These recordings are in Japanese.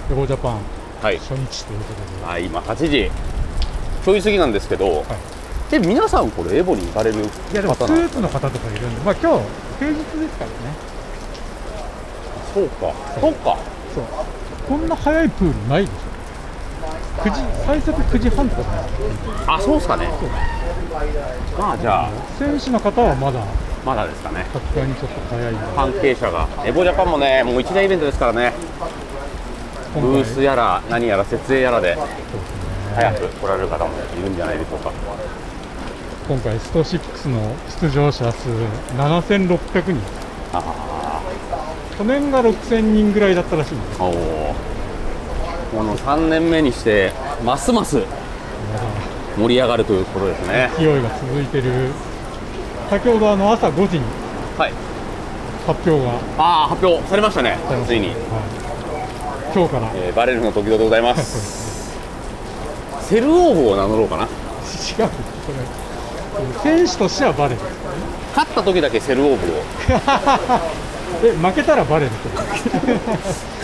エボジャパンはい。初日ということで、今8時ちょい過ぎなんですけど、で皆さんこれエボに行かれるいやでもス方なんーツの方とかいるんで、まあ今日平日ですからね。そうか、そうか。そう。こんな早いプールないでしょ。9時、最速9時半とかじゃない。あ、そうっすかね。そう。まあじゃあ選手の方はまだまだですかね。さすがにちょっと早いんで、関係者がエボジャパンもね、もう一大イベントですからね。ブ今回ースやら何やら設営やらでそうですね、早く来られる方もいるんじゃないでしょうか。今回スト6の出場者数7600人、あ去年が6000人ぐらいだったらしいんです。あ、おお。この3年目にしてますます盛り上がるということですね。勢いが続いてる。先ほど朝5時にはい。発表が発表されましたね。されました。ついに、はい、今日から、バレルの時々でございますセルオーブを名乗ろうかな。違う、これ選手としてはバレる。勝った時だけセルオーブを負けたらバレると。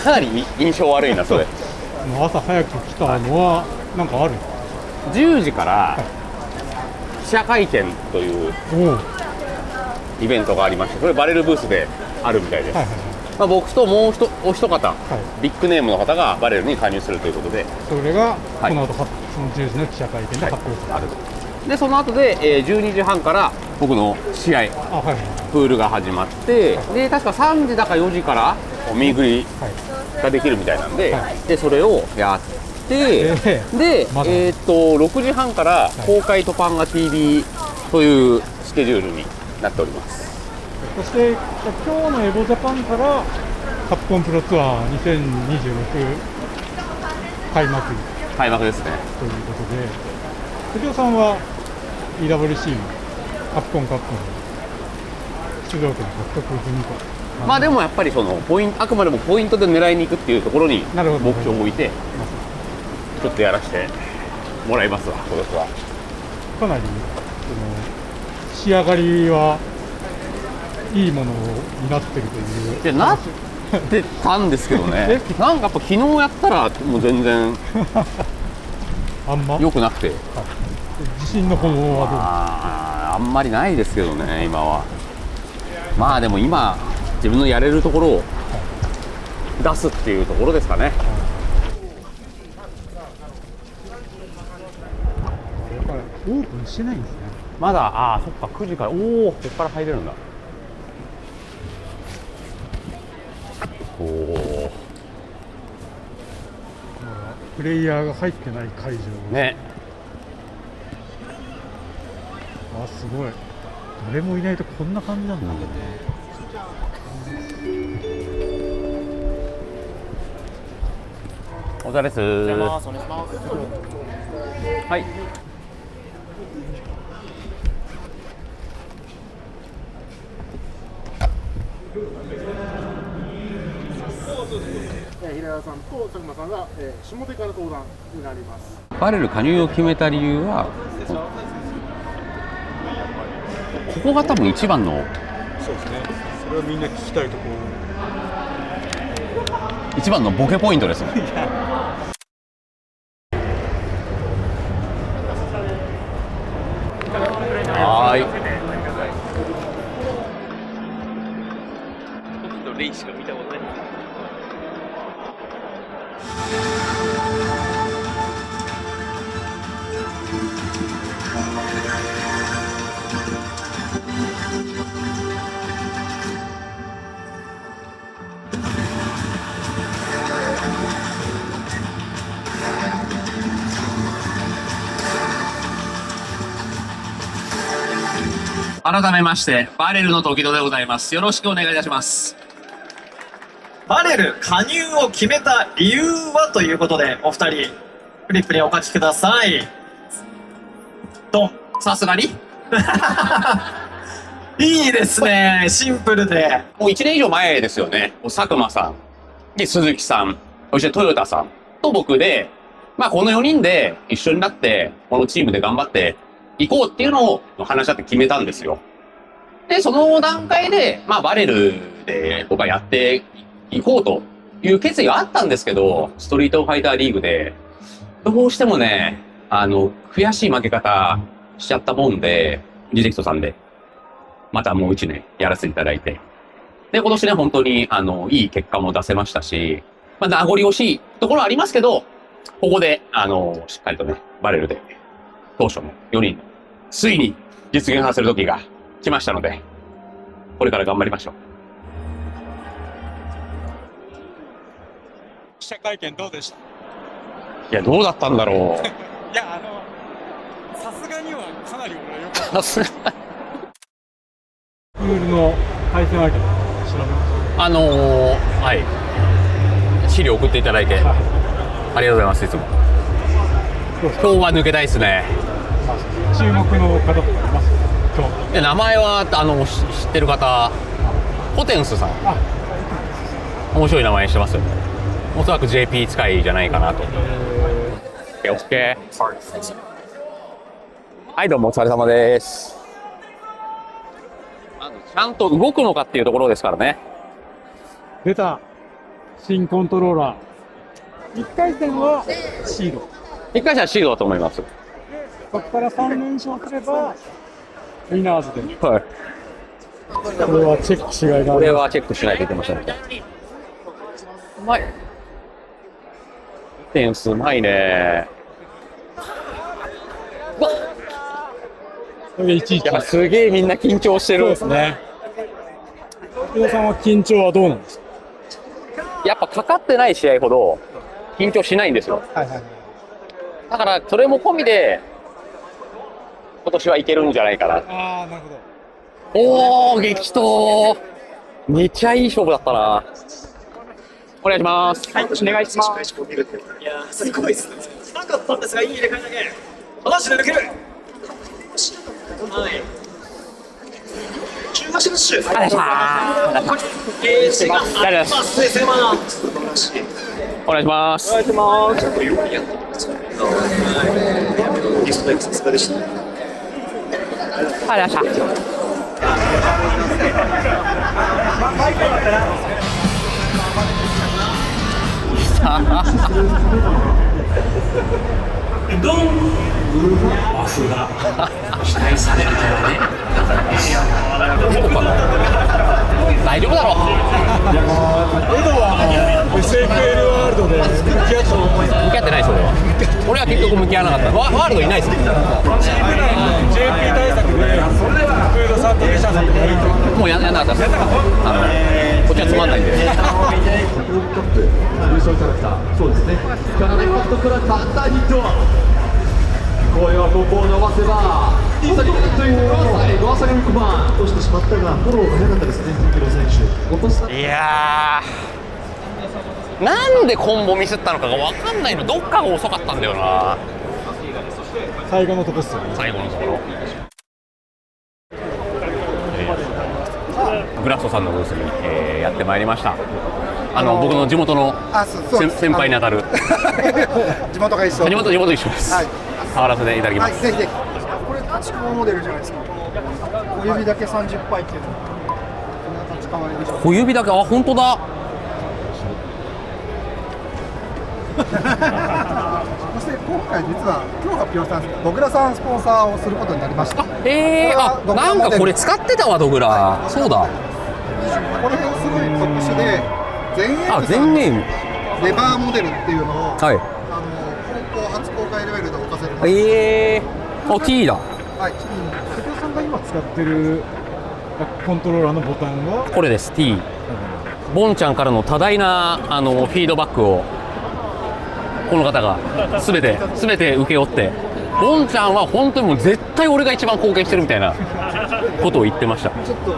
かなり印象悪いなそれ。もう朝早く来たのはなんかある。10時から記者会見というおお、イベントがありまして、これバレルブースであるみたいです。はいはいはい、僕ともうお一方、はい、ビッグネームの方がバレルに加入するということで、それがはいこの後その10時の記者会見で発表される、でその後で、12時半から僕の試合はいはいプールが始まって、で確か3時だか4時から見送りはいができるみたいなんで、はでそれをやって、で、まだ6時半から公開トパンガ TV というスケジュールになっております。そして今日のエボジャパンからカプコンプロツアー2026開幕開幕ですね。ということで、藤尾さんは EWC のカプコンカップの出場権獲得済みと。まあでもやっぱりそのあくまでもポイントで狙いに行くっていうところになるほど目標を置いてちょっとやらせてもらいますわ、今年は。かなりその仕上がりはいいものになってるという。でなってたんですけどねなんかやっぱ昨日やったらもう全然あんま良くなくて、自信の方はどう？あんまりないですけどね今は。まあでも今自分のやれるところを出すっていうところですかね。だからオープンしてないんですね。まだそっか9時からここから入れるんだ。おお、プレイヤーが入ってない会場ね。すごい、誰もいないとこんな感じなんだ、お疲れです。お願いします。お願いします。はい。平田さんと佐久間さんが、下手から登壇になります。バレル加入を決めた理由はここが多分一番の。そうですね、それはみんな聞きたいところ。一番のボケポイントですね。はーい。レイしか見たことない。改めましてバレルの時戸でございます。よろしくお願いいたします。バレル加入を決めた理由はということで、お二人フリップにお書きください。ドン。さすがにいいですね、シンプルで。もう1年以上前ですよね。佐久間さんで鈴木さん、そして豊田さんと僕で、まあこの4人で一緒になってこのチームで頑張っていこうっていうのを話し合って決めたんですよ。でその段階でまあバレルで僕はやっていこうという決意があったんですけど、ストリートファイターリーグで、どうしてもね、悔しい負け方しちゃったもんで、リジェクトさんで、またもう1年やらせていただいて。で、今年ね、本当に、いい結果も出せましたし、まあ、名残惜しいところはありますけど、ここで、しっかりとね、バレルで、当初の4人、ついに実現させる時が来ましたので、これから頑張りましょう。記者会見どうでした？いや、どうだったんだろう。いや、さすがにはかなり俺は良かった。さすが。プールの対戦相手調べまはい。資料送っていただいて、した。はい。ありがとうございます、いつも。どうですか？今日は抜けたいですね。注目の方とかいます？今日。で、名前は、知ってる方、ポテンスさん。あ、面白い名前してますよね。おそらく JP 使いじゃないかなと。OK。はい、どうもお疲れ様です。ちゃんと動くのかっていうところですからね。出た新コントローラー。1回戦はシード。一回戦はシードだと思います。そこから3連勝すればウィナーズで。はい。これはチェックしがいがある。これはチェックしないといけませんね。うまい。点数うまいね。うわっ、これが1位。いや、すげえみんな緊張してる。そうですね。福田さんは緊張はどうなんですか？やっぱかかってない試合ほど緊張しないんですよ。はいはい。だからそれも込みで今年はいけるんじゃないかな。ああ、なるほど。おー、激闘。めっちゃいい勝負だったな。お願いします。はい、お願いします。いやー、すごいですね。なかったんですが、いい入れ替えだけ。話で抜ける。はい。中足のシュー。ありがとうございます。ゲージがありますね、セマ。お願いします。お願いします。ありがとうございました。オフが期待されるので、どうかな。大丈夫だろう。エドはSFL ワールドで向き合ったの向き合ってないです、俺は結局向き合わなかった。ワールドいないですよ。 JP 対策で福田さんと西田さんとかやるともうやんなかったです。こっちはつまんないんで。優勝キャラクター、そうですね。キャラメルパッドキャラクター、大ヒット。これはここを伸ばせば、いい先にというのは最後は下げるクマン。落としてしまったが、フォローが早かったですね、ミケロ選手。落とした。いやー、なんでコンボミスったのかが分かんないの。どっかが遅かったんだよな、最後のとこっすよね。最後のところ。グラストさんのブースに、やってまいりました。僕の地元の先輩にあたる地元が一緒。地元一緒です。はい。触らせていただきます。ぜひぜひ。これ立川モデルじゃないですか。小指だけ30杯っていうの。この立川でしょ。小指だけ、あ、本当だ。そして今回実は今日発表したんですけど、ドグラさんスポンサーをすることになりました。なんかこれ使ってたわ、ドグラ。そうだ。これすごい特殊で、前年レバーモデルっていうのを、はい。高校初公開レベルで置かせる。T だ。はい。福田さんが今使ってるコントローラーのボタンがこれです。T。ボンちゃんからの多大なフィードバックをこの方が全て請け負って、ボンちゃんは本当にもう絶対俺が一番貢献してるみたいなことを言ってました。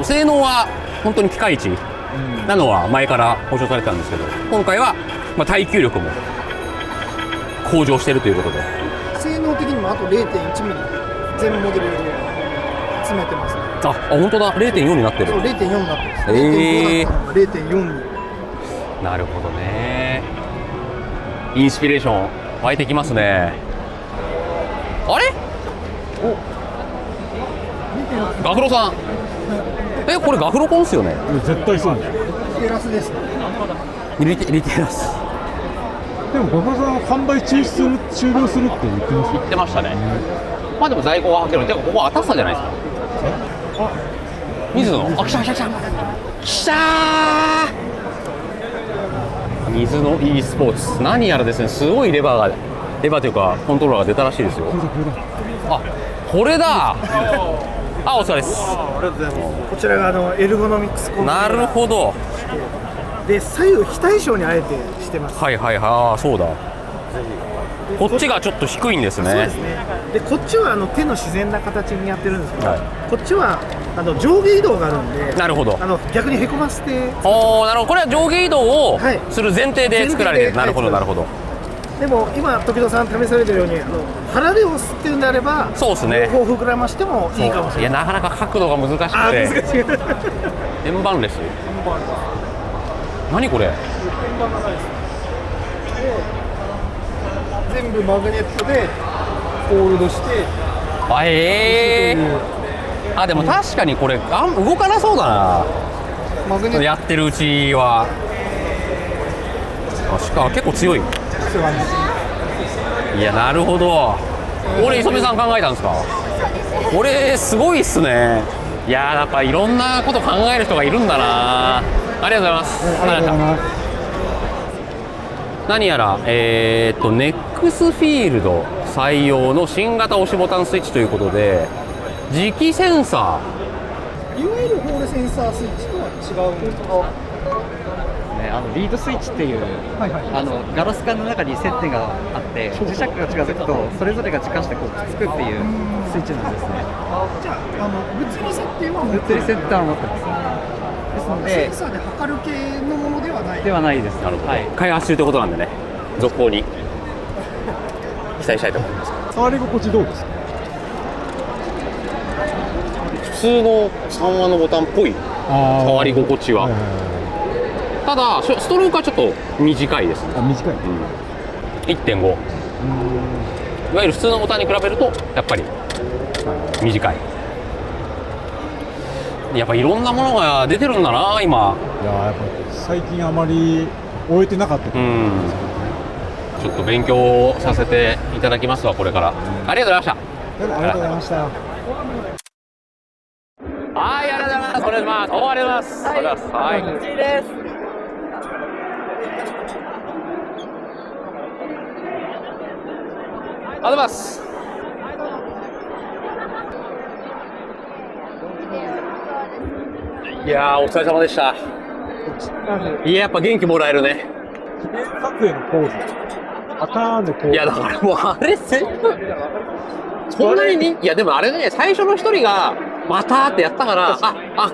性能は本当にピカイチなのは前から保証されてたんですけど、今回は耐久力も向上してるということで、性能的にもあと 0.1 ミリ全モデルで詰めてますね。あ、本当だ。 0.4 になってる。そう、0.4になってます。0.5だったのが 0.4 に。なるほどね。インスピレーション湧いてきますね。あれ、ガフロさん、これガフロコンっすよね。絶対そうだよ。プラスですね。リテラス。でも、小倉さん、販売終了するって言ってます言ってましたね。まあでも在庫がはける。てか、ここは当たったじゃないですか。水野。あ、来た。来たー水野 e スポーツ。何やらですね、すごいレバーというか、コントローラーが出たらしいですよ。あ、これだ。あ、お疲れです。ありがとうございます。こちらがエルゴノミクスコントローラーなるほど。で、左右非対称にあえてしてます。はい、ああ、そうだ。こっちがちょっと低いんですね。そうですね。で、こっちは手の自然な形にやってるんですけど、はいこっちは上下移動があるんで、なるほど。逆にへこませて、おー、なるほど。これは上下移動をはいする前提で作られてる。なるほど、なるほど。でも今時戸さん試されてるように腹で押すっていうんであれば、そうですね。両方膨らましてもいいかもしれない。いや、なかなか角度が難しくて。難しい。円盤レス。何これ。全部マグネットでホールドして、あ、でも確かにこれ動かなそうだな。マグネットやってるうちは。しかも結構強い。いや、なるほど。俺磯部さん考えたんですか。これすごいっすね。いや、やっぱいろんなこと考える人がいるんだな。ありがとうございます。何やら、ネックスフィールド採用の新型押しボタンスイッチということで、磁気センサいわゆるホールセンサースイッチとは違うんですか？リードスイッチっていう、ガラス管の中に接点があって磁石が近づくとそれぞれが近してこうくっつくっていうスイッチなんですね。じゃあ、物理設定は物理セッターを持ってます。ですのでセンサーで測る系のものではない。ではないです。なるほど、はい、開発中ということなんでね、続行に期待したいと思います。触り心地どうですか？普通の3話のボタンっぽい触り心地は。ただストロークはちょっと短いですね。短い、1.5。いわゆる普通のボタンに比べるとやっぱり短い。やっぱいろんなものが出てるんだな今。いややっぱ最近あまり終えてなかったと思うんですけどね。ちょっと勉強させていただきますわ、これから。ありがとうございました。ありがとうございました。はい、ありがとうございます。お願いします。ありがとうございます。ありがとうございます。はい。です。ありがとうございます。いやー、お疲れ様でした。いや、やっぱ元気もらえるね。撮影のポーズ、パターンのポーズ。いや、だからもうあれ全部そんなにいや、でもあれね、最初の一人がまたってやったから、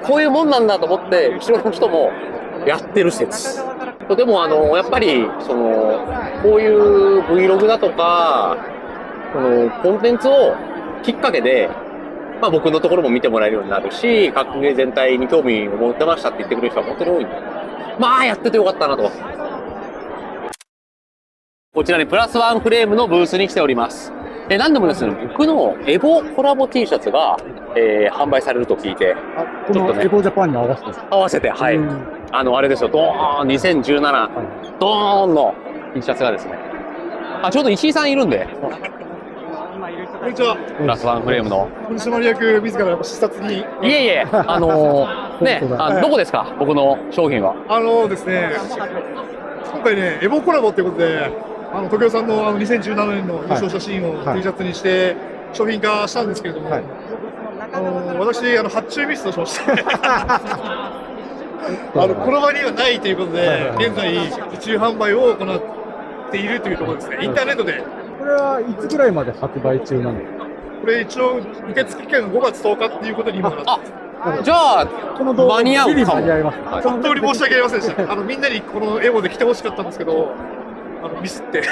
こういうもんなんだと思って、後ろの人もやってる説。でもやっぱりこういう Vlog だとかコンテンツをきっかけで、まあ、僕のところも見てもらえるようになるし、格ゲー全体に興味を持ってましたって言ってくれる人は本当に多いんで、まあやっててよかったなと。こちらにプラスワンフレームのブースに来ております。何でもですね、僕のエボコラボ T シャツが、販売されると聞いて、このエボジャパンに合わせて合わせて、はい。あれですよ、ドーン、2017、ドーンの T シャツがですね。ちょうど石井さんいるんで。こんにちは。プラスワンフレームの。取締役自ら視察に。いえいえ、ね、どこですか、僕の商品は。ですね、今回ね、エボコラボっていうことで、時生さんの2017年の優勝したシーンを T シャツにして商品化したんですけれども、私、発注ミスとしましてこの場にはないということで、現在、受注販売を行っているというところですね、インターネットで。これはいつぐらいまで発売中なんですか？これ一応、受付期間が5月10日っていうことに今なってます。じゃあ、間に合うかも。本当に申し訳ありませんでした。みんなにこのエボで来てほしかったんですけど、ミスって。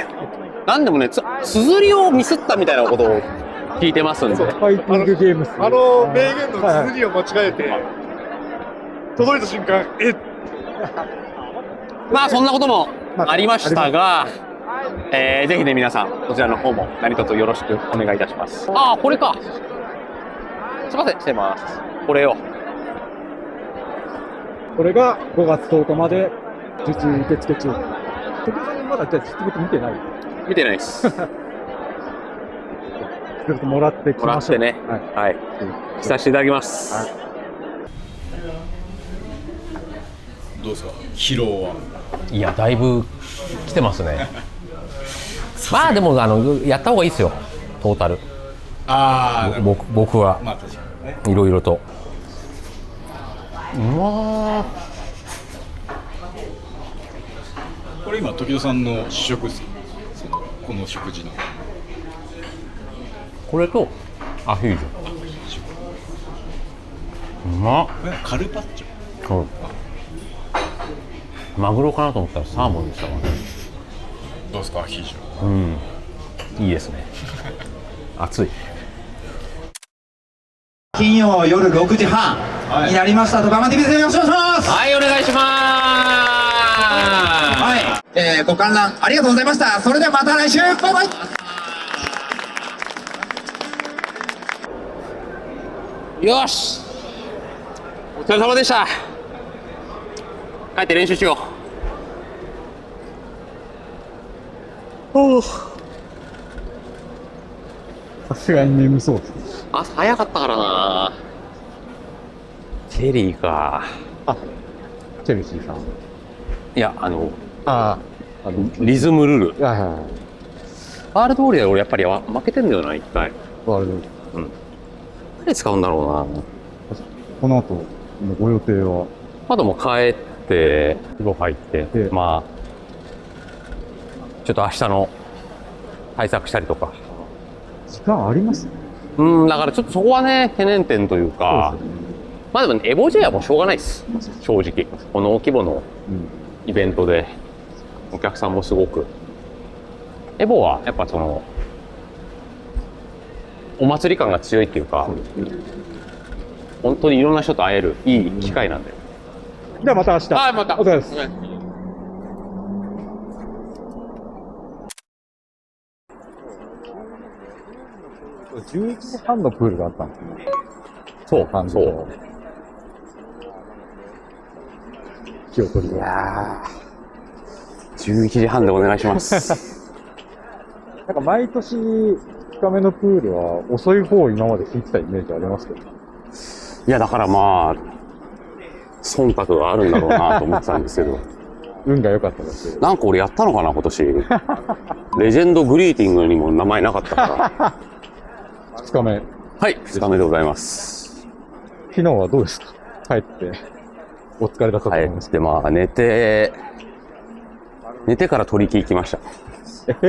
なんでもね、綴りをミスったみたいなことを聞いてますんで。ファイティングゲームス。名言の綴りを間違えて、届いた瞬間、まあ、そんなこともありましたが、ぜひね、皆さん、こちらの方も何卒よろしくお願いいたします。これか。すいません、してます。これを。これが5月10日まで受注受付中。時計さんまだじゃあ実物見てない？見てないっす。実物もらってきましょう。もらってね。はい。期待していただきます。どうですか、疲労は。いや、だいぶ来てますね。まあでもやった方がいいですよ、トータル。僕は、まあ確かにね。いろいろと。まあこれ今時戸さんの試食ですか、この食事の。これとアヒージョ。うまっ。カルパッチョ。マグロかなと思ったらサーモンでしたわね。どうですか、アヒージョ。うん、いいですね。熱い。金曜夜6時半になりましたと、ガマ TV でよろしくお願いします。はい、お願いします。はい、ご観覧ありがとうございました。それではまた来週、バイバイ。よし、お疲れ様でした。帰って練習しよう。さすがに眠そうです。朝早かったからな。チェリーか。チェルシーさん。いや、リズムルル。はいはいはい。ワールドウォリアー俺やっぱり負けてんだよな、一回。ワールド。うん。何使うんだろうな。この後のご予定は？まだもう帰って、風呂入って、まあ、ちょっと明日の対策したりとか。時間あります？だからちょっとそこはね、懸念点というか、まあでも、エボ J はもうしょうがないです。正直。この大規模のイベントで、お客さんもすごく。エボはやっぱその、お祭り感が強いっていうか、本当にいろんな人と会えるいい機会なんで。ではまた明日。はい、また。お疲れ様です。11時半のプールがあったんですね。そう、そう。気を取り。いやー、11時半でお願いします。なんか毎年2日目のプールは遅い方を今まで引いてたイメージありますけど。いや、だからまあ、忖度があるんだろうなと思ってたんですけど。運が良かったですけど。なんか俺やったのかな、今年。レジェンドグリーティングにも名前なかったから。2日目。はい、2日目でございます。昨日はどうですか？帰って、お疲れだったと思います。帰って、まあ、寝てから取り木行きました。で、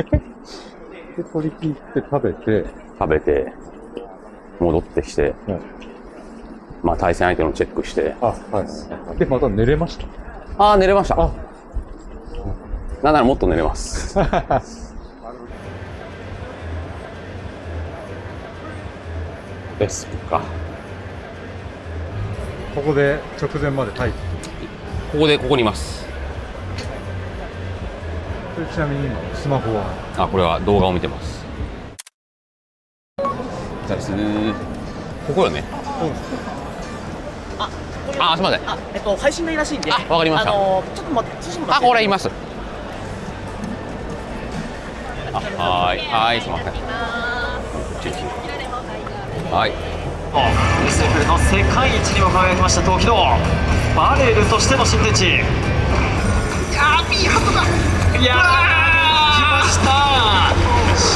取り木行って食べて、戻ってきて、まあ、対戦相手のチェックして。で、また寝れました？寝れました。なんならもっと寝れます。ベスプか。ここで直前まで待機。ここにいます。ちなみに今スマホは？これは動画を見てます。じゃあすー。ここよね。すみません。配信がいいらしいんで。わかりました。ちょっと待って、これいます。はい、すみません。はい。SF の世界一にも輝きました東京バレルとしての新天地。いやー、ミーハトだ。いやー、来ました。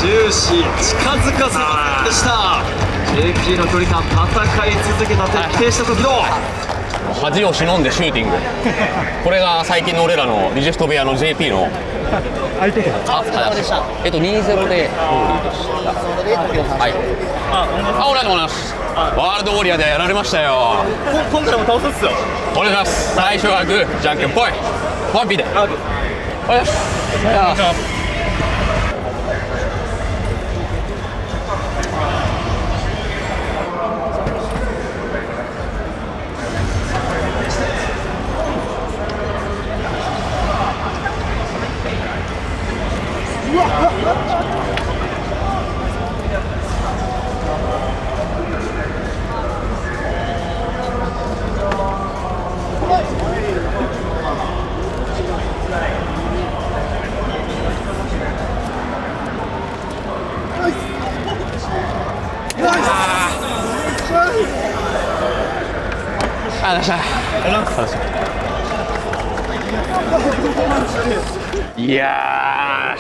終始近づかせませんでした。JP の距離感、戦い続けた徹底した時の恥を忍んでシューティング。これが最近の俺らのリジェスト部屋の JP の相手が。2-0でリードした。はい。お願いします。ワールドウォリアーでやられましたよ。今回も倒すっすよ。お願いします。最初はグー、じゃんけんぽい。ワンピーで。お願いします。ありがとうございました。いや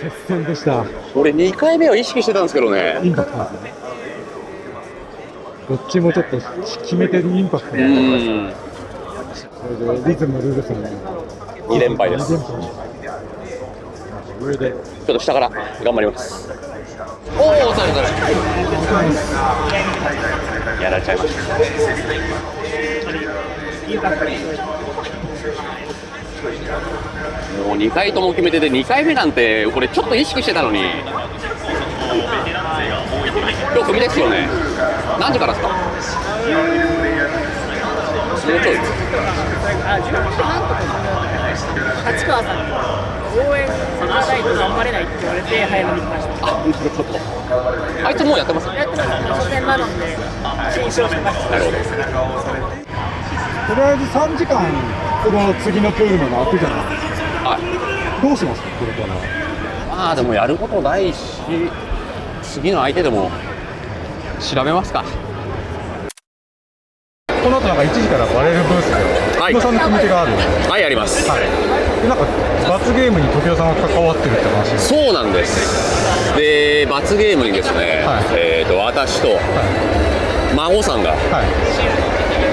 接戦でした。俺2回目は意識してたんですけどね。インパクトですね。どっちもちょっと決めてるインパクト。それでリズムルールさん2連敗です。上でちょっと下から頑張ります。おお、お疲れ様です。やられちゃいました。もう2回とも決めてて、2回目なんてこれちょっと意識してたのに。今日組ですよね。何時からですか？もうちょい。立川さんに応援さないと頑張れないって言われて早めに来ました。あ、なるほど。あいつもうやってます？やってます。初戦なので新勝しました。なるほど。とりあえず3時間この次のプールまで開くじゃないですか。はい。どうしますかこれから。まあでもやることないし、次の相手でも調べますか。この後なんか1時からバレルブースではい、時生さんの組み手がある。はい、あります。はい。でなんか罰ゲームに時生さんが関わってるって話です。そうなんです。で、罰ゲームにですね、はい、私と孫さんが、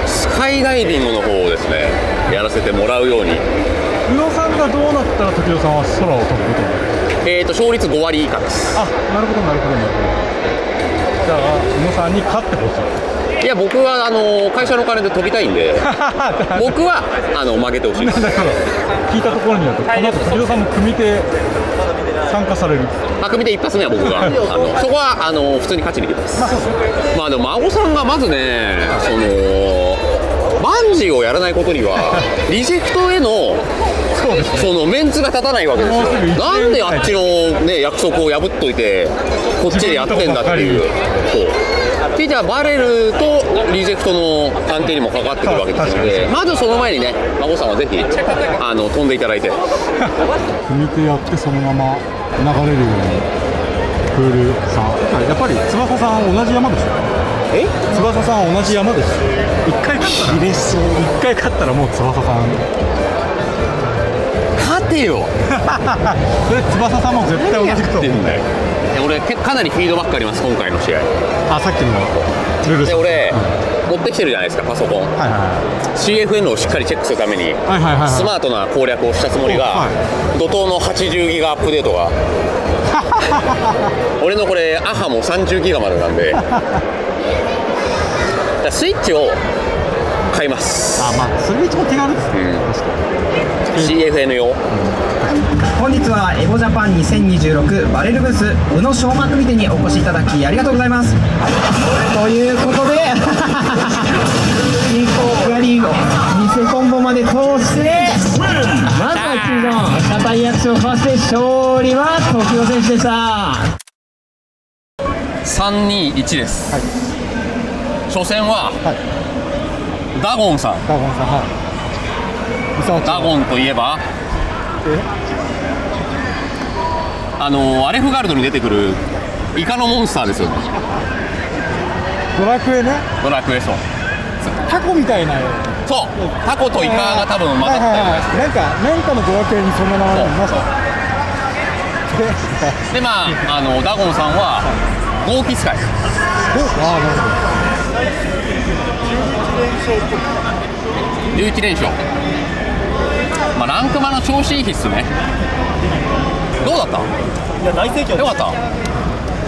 スカイダイビングの方をですね、やらせてもらうように。宇野さんがどうなったら時生さんは空を飛ぶことになる？勝率5割以下です。あ、なるほどなるほどなるほど。じゃあ宇野さんに勝ってほしい。いや、僕は会社の金で飛びたいんで僕は負けてほしいです。だから聞いたところによるとこの後時生さんも組手参加される。組手一発目は僕がそこは普通に勝ちに行きます。まあでも孫さんがまずね、バンジーをやらないことにはリジェクトへのそのメンツが立たないわけですよ。なんであっちの、ね、約束を破っといてこっちでやってんだっていう。でじゃあバレルとリジェクトの関係にも関わってくるわけですので、まずその前にね、孫さんはぜひ飛んでいただいて組手やってそのまま流れるようにプールさん、やっぱり翼さん同じ山でしょ。翼さん同じ山です。1回勝ったらもう翼さん勝てよそれ翼さんも絶対同じこと思うんだよ。俺かなりフィードバックあります今回の試合。あ、さっきのルールで俺持ってきてるじゃないですかパソコン、CFN をしっかりチェックするためにスマートな攻略をしたつもりが、怒涛の80ギガアップデートが俺のこれアハも30ギガまでなんでスイッチを買います。まあそれが一番手軽ですね。CFN 用。本日はエボジャパン2026バレルブース宇野昌磨組手にお越しいただきありがとうございます。ということでやり2セコンボまで通してまずは一度硬いアクションをかわして勝利は時生選手でした。321です、初戦は、ダゴンさん。ダゴンといえばアレフガルドに出てくるイカのモンスターですよね。ドラクエね。ドラクエ、そうタコみたいな。そうタコとイカが多分混ざったよね。なんかのドラクエにそんな名前ありました。でまあダゴンさんは豪気使い。11連勝。まあランクマの調子いい日っすね。どうだった？いや大盛況。よかった。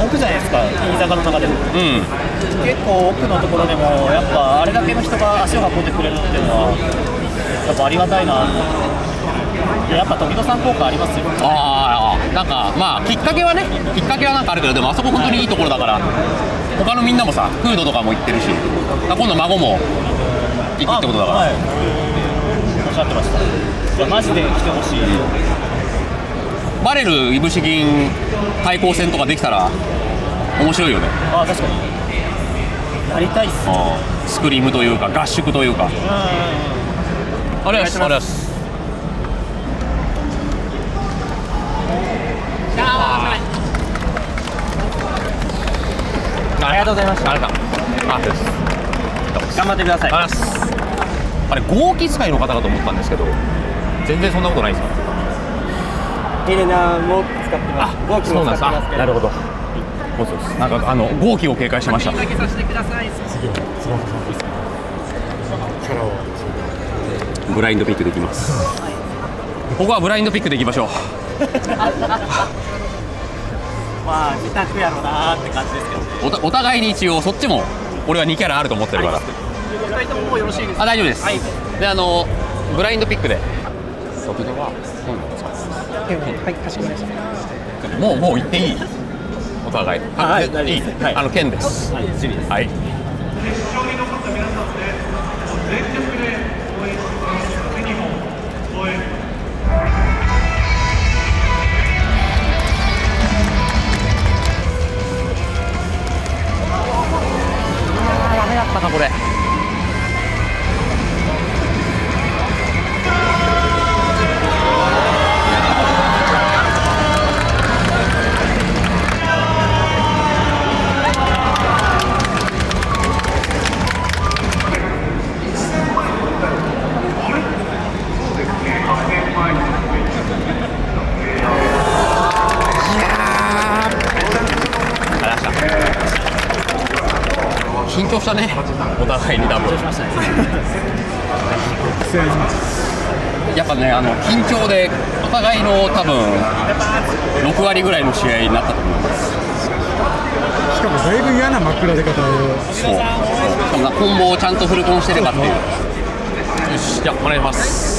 奥じゃないですか、飯坂の中でも、結構奥のところでもやっぱあれだけの人が足を運んでくれるっていうのはやっぱありがたいな。やっぱ時生さん効果ありますよ。なんかまあきっかけはなんかあるけど、でもあそこ本当にいいところだから他のみんなもさフードとかも行ってるし、今度孫も行くってことだから。おっしゃってました。いやマジで来てほしい。バレルいぶし銀対抗戦とかできたら面白いよね。確かにやりたいっす。スクリームというか合宿というか。ありがとうございます。ありがとうございました。ありがとうございます。頑張ってください。あれ合気使いの方かと思ったんですけど、全然そんなことないですか？エレナも使ってます。合気も使ってますけど。なるほど。そうです。なんか合気を警戒してました。だけさせてください。ブラインドピックできます。ここはブラインドピックでいきましょう。まあ自宅やろなーって感じですけど。お互いに一応そっちも俺は2キャラあると思ってるから。2人とももうよろしいですか？大丈夫です。はい。でブラインドピックで。速度ははい、かしこまりました。もう行っていい？お互い。はい、いい。剣です。はい、準備です。はい。ダメだったかこれ。緊張したね、お互いに多分。やっぱね、緊張でお互いの多分6割ぐらいの試合になったと思います。しかもだいぶ嫌な枕出方を。そう。そんなコンボをちゃんとフルコンしてればっていう。よし、じゃあお願いします。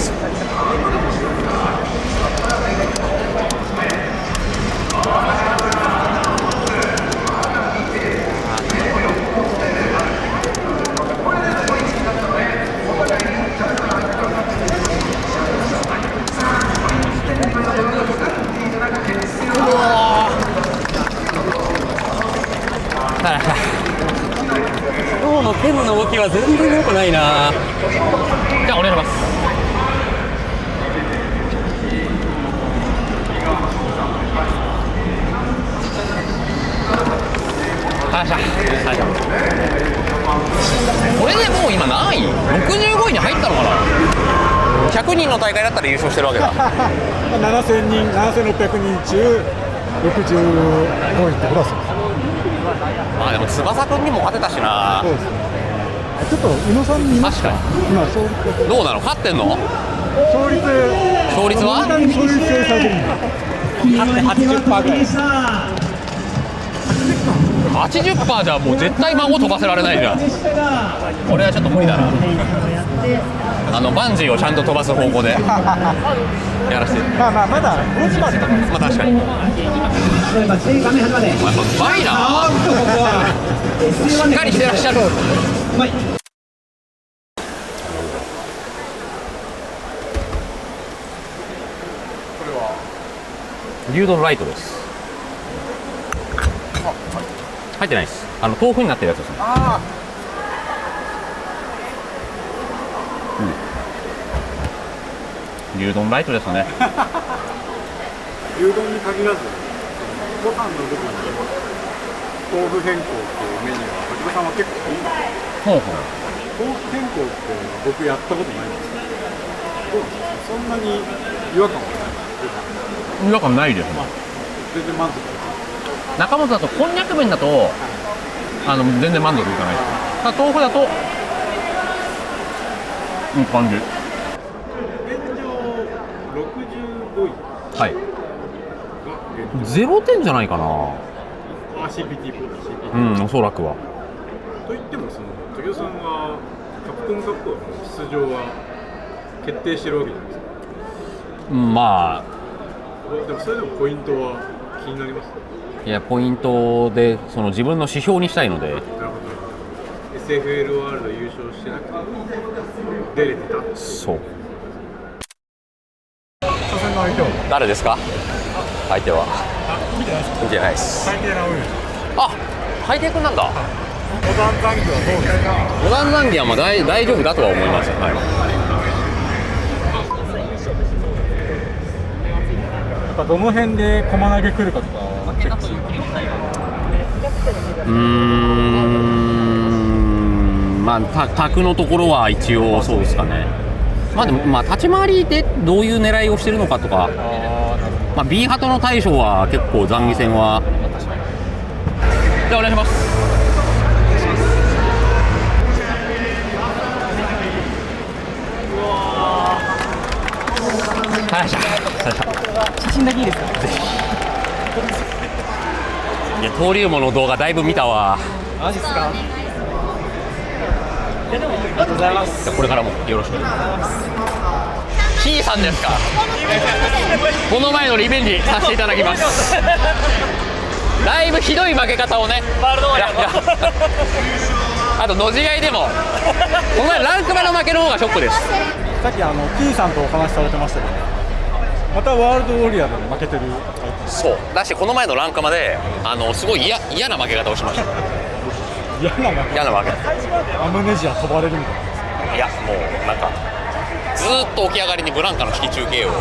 今日のケムの動きは全然良くないな。じゃあお願いします。これでもう今何位？65位に入ったのかな。100人の大会だったら優勝してるわけだ。7000人、7600人中65位ってことですよ。まあでも翼くんにも勝てたしな。そうですね。ちょっと宇野さんにいますか？今勝率どうなの？勝ってんの？勝率は？勝率制されてるんだ。80%ぐらい。80% じゃもう絶対孫飛ばせられないじゃん。これはちょっと無理だな。バンジーをちゃんと飛ばす方向でやらせて。まだ5時まで。まあ確かに。やっぱうまいな。しっかりしてらっしゃる。牛丼ライトです。入ってないです。豆腐になってるやつですね。牛丼ライトですね。牛丼に限らずご飯の部分で豆腐変更っていうメニューは秋葉さんは結構いいんですよ。豆腐変更って僕やったことないんですけど、どうですか？そんなに違和感はない？違和感ないですね。全然満足です。中本だとこんにゃく麺だと全然満足いかないです。ただ豆腐だといい感じ。現状65位。はい。0点じゃないかな。CPT プロ CPT。うん、おそらくは。といっても時生さんはカプコンカップは出場は決定してるわけじゃないですか。までもそれでもポイントは気になります。いやポイントで自分の指標にしたいので。なるほど。SFL ワールド優勝してなくて出れてた。そう。初戦の相手は誰ですか？相手は。見てないですか？見てないです。海底直江。あ、海底くんなんだ。五段残機はどうですか？五段残機はまあ大丈夫だとは思います。はい。どの辺で駒投げ来るかとかチェックする。まあ、卓のところは一応そうですかね。まあでも、まあ、立ち回りでどういう狙いをしてるのかとか、まあ、B ハトの大将は結構残疑戦は。じゃあお願いします。写真だけいいですか？いや、登竜門の動画だいぶ見たわ。マジっすか？いやでもありがとうございます。じゃあこれからもよろしくお願いします。キーさんですか？この前のリベンジさせていただきます。だいぶひどい負け方をね。あと野地合いでもこの前ランクマの負けの方がショックです。さっきT さんとお話しされてましたけど、またワールドウォリアーで負けてる。そうだし、この前のランカマですごい嫌な負け方をしました。嫌な負け。アムネジア飛ばれるみたいな。いや、もうなんかずーっと起き上がりにブランカの引き中継を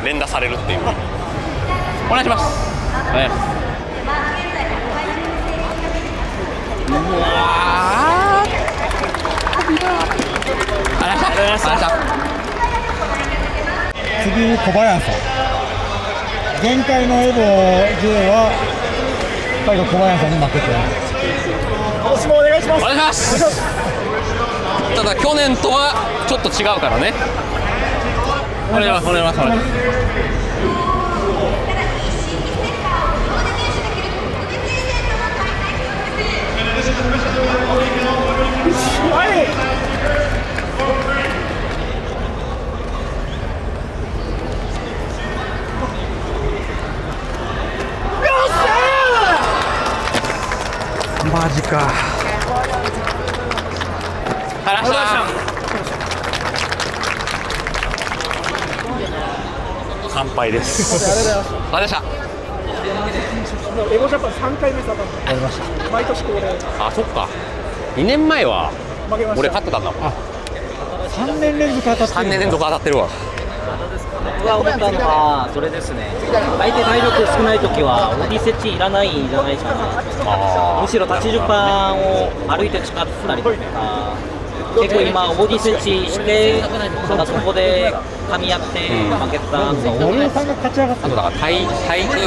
連打されるっていう。お願いします。お願いします。うわー、ありがとうございました。次、小林さん。前回のエボ J は最後小林さんに負けて。今年もお願いします。お願いします。ただ去年とはちょっと違うからね。お願いします。お願いします。マジか。乾杯です。ありがとうございました。エゴジャパン3回目だったんで。やりました。毎年恒例。あ、そっか。2年前は俺勝ってたんだもん。3年連続当たってる。3年連続当たってるわ。僕が思ったのはそれですね。相手体力少ない時はオーディ設置いらないんじゃないかな。むしろ立ち順番を歩いて使ったりとか、結構今オーディ設置してそこで噛み合って負けたんで、森尾さんが勝ち上がった。あとだから体育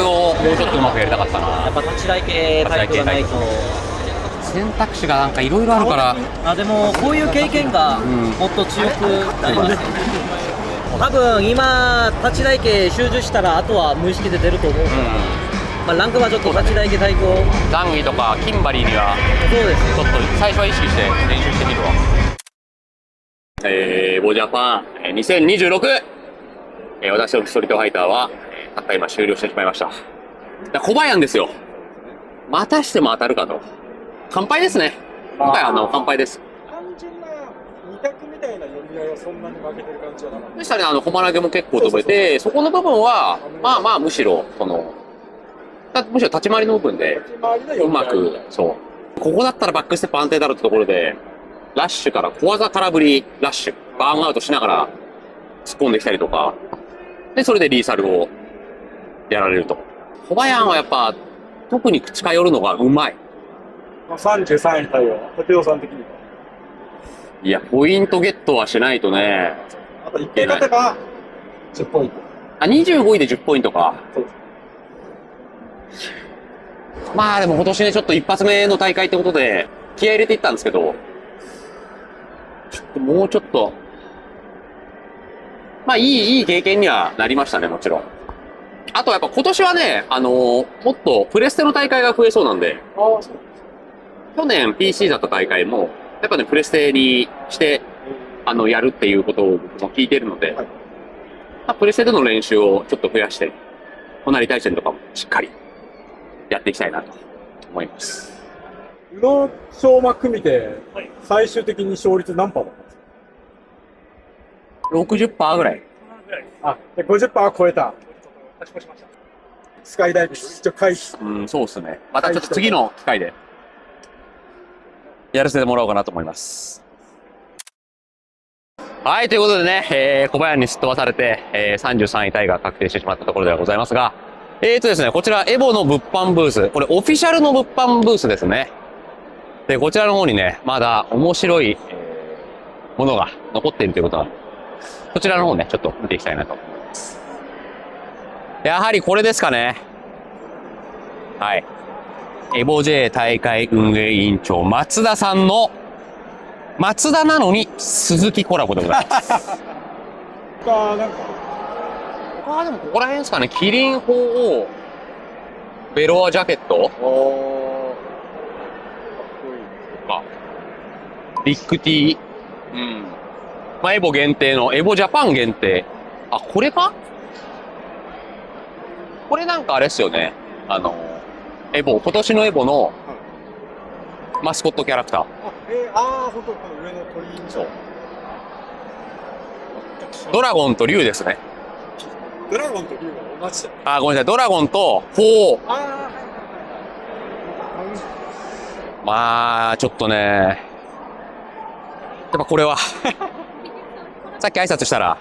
をもうちょっとうまくやりたかったな。やっぱ立ち台系体育がないと。選択肢がなんかいろいろあるから。でもこういう経験がもっと強くなります。多分今立ち台系習得したらあとは無意識で出ると思うから、まあ、ランクはちょっと立ち台系対抗ザンギとかキンバリーにはそうですちょっと最初は意識して練習してみるわ。ボジャパン2026、私のストリートファイターはたった今終了してしまいました。小林ですよ。またしても当たるかと。乾杯ですね。今回は乾杯です。単純な2択みたいな読み合いはそんなに負けてる感じはなかった。でしたね、駒投げも結構飛べて、そこの部分は、まあまあむしろ、むしろ立ち回りの部分で、うまく、そう。ここだったらバックステップ安定だろうってところで、ラッシュから小技空振り、ラッシュ、バーンアウトしながら突っ込んできたりとか、で、それでリーサルをやられると。小林はやっぱ、特に近寄るのがうまい。33位対応、時尾さん的には。いや、ポイントゲットはしないとね。あと1回勝てば10ポイント。あ、25位で10ポイントか。そうです。まあでも今年ね、ちょっと一発目の大会ってことで、気合い入れていったんですけど、もうちょっと、まあいい経験にはなりましたね、もちろん。あとやっぱ今年はね、もっとプレステの大会が増えそうなんで、去年 PC だった大会も、やっぱね、プレステにして、やるっていうことを僕も聞いてるので、まあ、プレステでの練習をちょっと増やして、隣対戦とかもしっかりやっていきたいなと思います。宇野昌磨組で、最終的に勝率何パーだったんですか？ 60% ぐらい。あ、で 50% 超えた。勝ち越しました。スカイダイブ一応回避。うん、そうですね。またちょっと次の機会で、やらせてもらおうかなと思います。はい、ということでね、小林にすっ飛ばされて、33位タイが確定してしまったところではございますが、ですね、こちらエボの物販ブース、これオフィシャルの物販ブースですね。で、こちらの方にね、まだ面白い、ものが残っているということなので、こちらの方ね、ちょっと見ていきたいなと思います。やはりこれですかね。はい。エボ J 大会運営委員長、松田さんの、松田なのに鈴木コラボでございます。他なんか他でもここら辺ですかね。キリン鳳凰、ベロアジャケットビッグ T、うん。まあ、エボ限定の、エボジャパン限定。あ、これかこれなんかあれっすよね。エボ、今年のエボのマスコットキャラクター。本当この上の鳥そう。ドラゴンと竜ですね。ドラゴンと竜が同じだ。あ、ごめんなさい。ドラゴンと鳳凰。まあ、ちょっとね。やっぱこれは、さっき挨拶したら、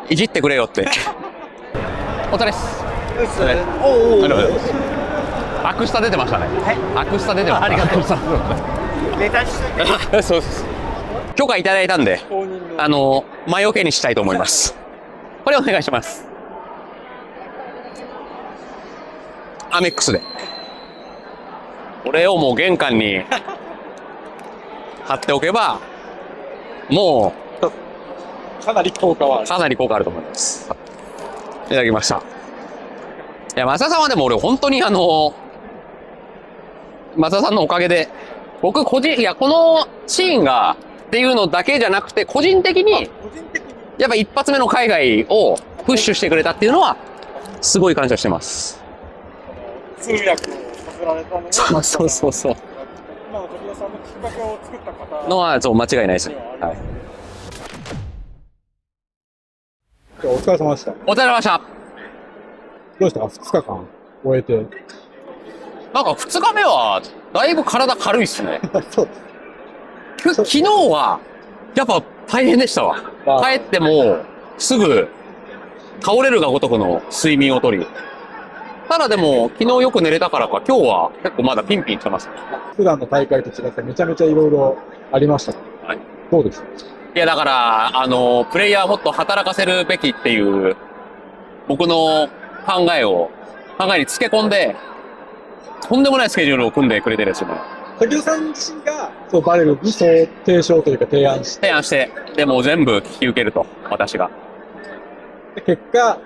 いじってくれよって。お疲れです。アクスタ出てましたね。アクスタ出てました。ありがとうございます。ネタしといて。そうです。許可いただいたんで、魔除けにしたいと思います。これお願いします。アメックスで。これをもう玄関に貼っておけば、もう、かなり効果はある。かなり効果あると思います。いただきました。いや、松田さんはでも俺本当に松田さんのおかげで、僕このシーンがっていうのだけじゃなくて、個人的に、やっぱ一発目の海外をプッシュしてくれたっていうのは、すごい感謝してます。通訳をさせられたのが、そう。今の時田さんのきっかけを作った方のは、間違いないですね。はい。お疲れ様でした。お疲れ様でした。どうしたか ?2 日間終えて。なんか2日目は、だいぶ体軽いっすね。そう昨日は、やっぱ大変でしたわ。帰っても、すぐ、倒れるがごとくの睡眠をとり。ただでも、昨日よく寝れたからか、今日は結構まだピンピンしてます。普段の大会と違ってめちゃめちゃいろいろありました。はい。どうですか？いや、だから、プレイヤーをもっと働かせるべきっていう、僕の考えにつけ込んで、とんでもないスケジュールを組んでくれてるんですよね。竹雄さん自身が、そう、バレルにそう提唱というか提案して、でも全部引き受けると、私が。結果、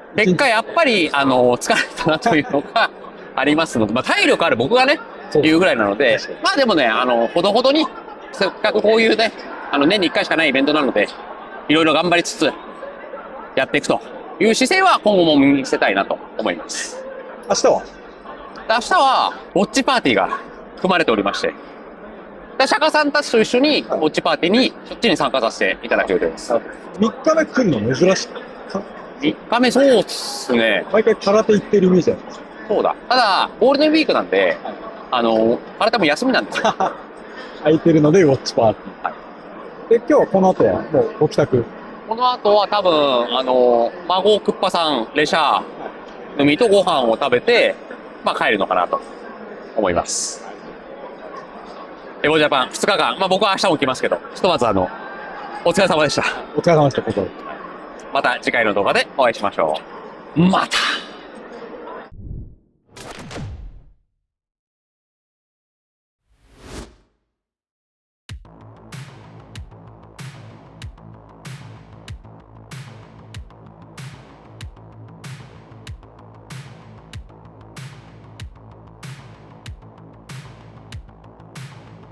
やっぱり、疲れたなというのがありますので、まあ、体力ある僕がね、いうぐらいなので、まあでもね、ほどほどに、せっかくこういうね、年に1回しかないイベントなので、いろいろ頑張りつつ、やっていくという姿勢は今後も見せたいなと思います。明日は、ウォッチパーティーが組まれておりまして、釈迦さんたちと一緒に、ウォッチパーティーに、そっちに参加させていただく予定です。3日目来るの珍しい。3日目、そうっすね。毎回空手行ってるイメージあるんです。そうだ。ただ、ゴールデンウィークなんで、空手も休みなんですよ。空いてるので、ウォッチパーティー。はい。で、今日はこの後はもうご帰宅。この後は多分、孫クッパさん、レシャー、海とご飯を食べて、まあ帰るのかなと思います。エボジャパン2日間、まあ僕は明日も来ますけど、ひとまずお疲れ様でした。お疲れ様でした、ここ。また次回の動画でお会いしましょう。また